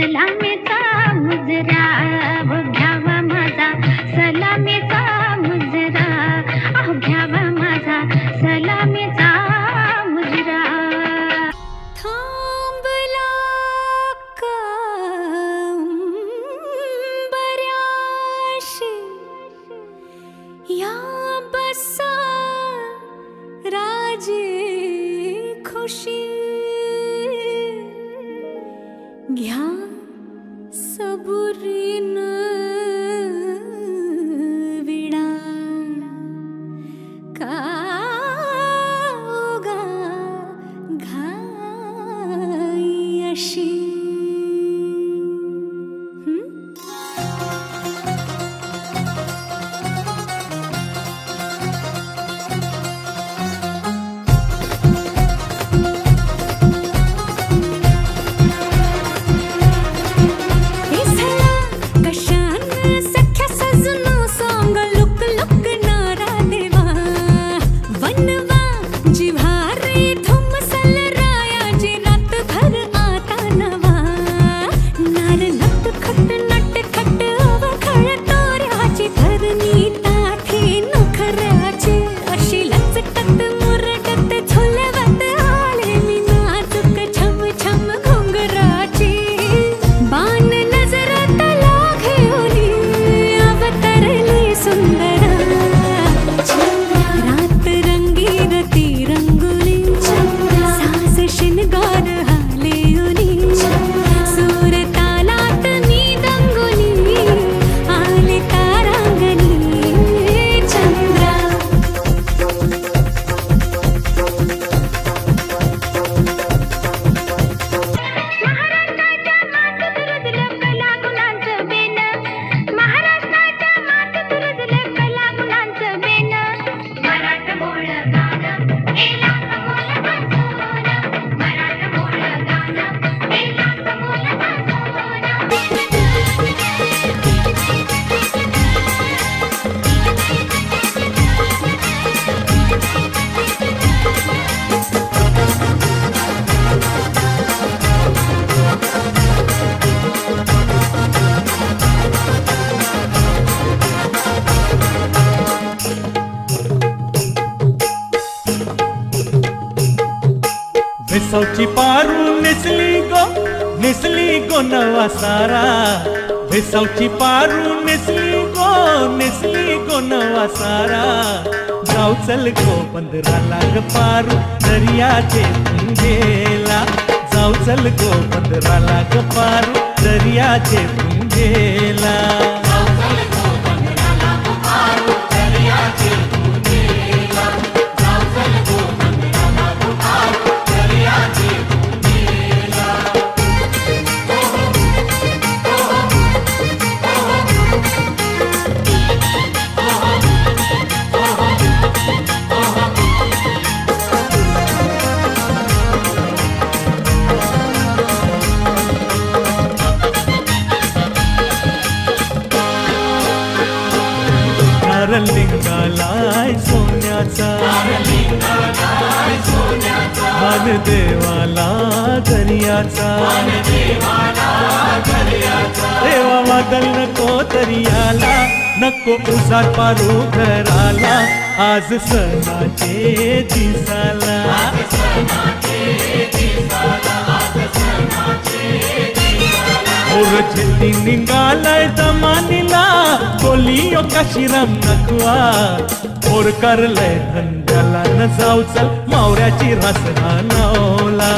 सलामीचा मुजरा घ्यावा माझा सलामीचा मुजरा घ्यावा माझा सलामीचा मुजरा थांबला का बऱ्याशी या बसा राजे खुशी घ्या सबुरीन विडा का उगा घाई अशी भेसावची पारू नेसली गो नवा सारा भेसावची पारू नेसली गो नवा सारा जाऊ चल गो बंदराला ग पारू दर्याचे पुंजेला जाऊ चल गो बंदराला ग पारू दर्याचे पुंजेला लिंगालाय सोन्याचा मान देवाला दर्याचा देवा वादल नको दर्याला नको उसात पारू घराला आज सणाचे दिसाला झेल्ली निघालाय दमानीला बोलियो काशीराम नकवा और करलय धंद्याला न जाऊ चल मावऱ्याची रास घालवला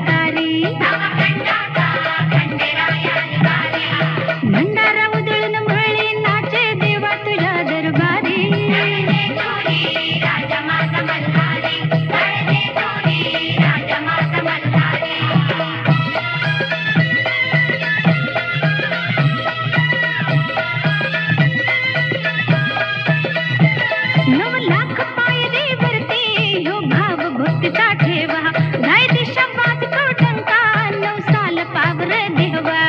तारी भंडारा उधळून मुरळी नाचे देवा तुझ्या दरबारी नव लाख पायरी वरती हो भाव भक्तीचा ठेवा गाय दिशा वाजतो टंका 9 साल पावर देवा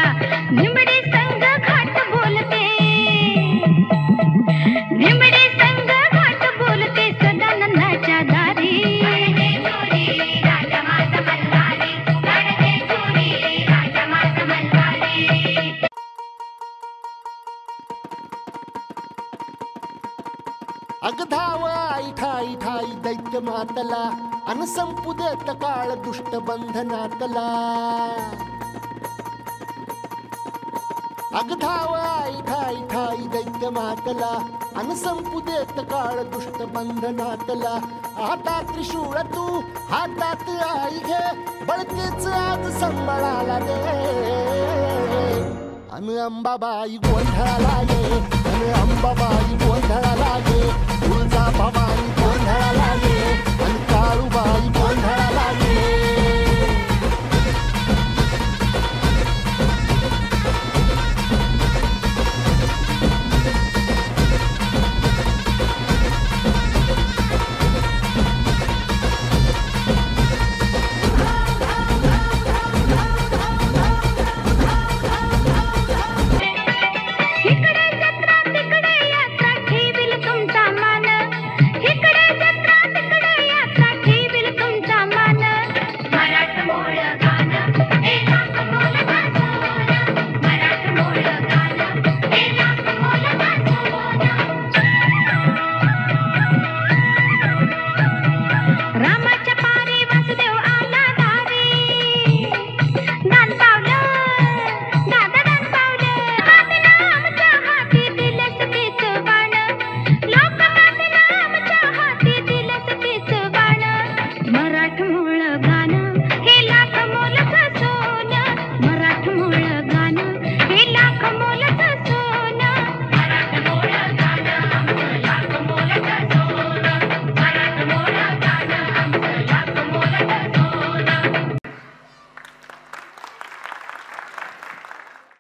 निमडे संग घाट बोलते निमडे संग घाट बोलते सदानंदाच्या दारी अगधाव आई ठाई ठाई दैत्य मातला अन संपू देत काळ दुष्ट बंधनातला अगधाव आई ठाई ठाई दैत्य मातला अन संपू देत काळ दुष्ट बंधनातला आता त्रिशूळ तू हातात आई घे बळकेच आज संबळाला दे अन अंबाबाई गोंधळाला ये अन अंबाबाई गोंधळाला ये तुळजा भवानी गोंधळाला ये अन काळूबाई गोंधळाला ये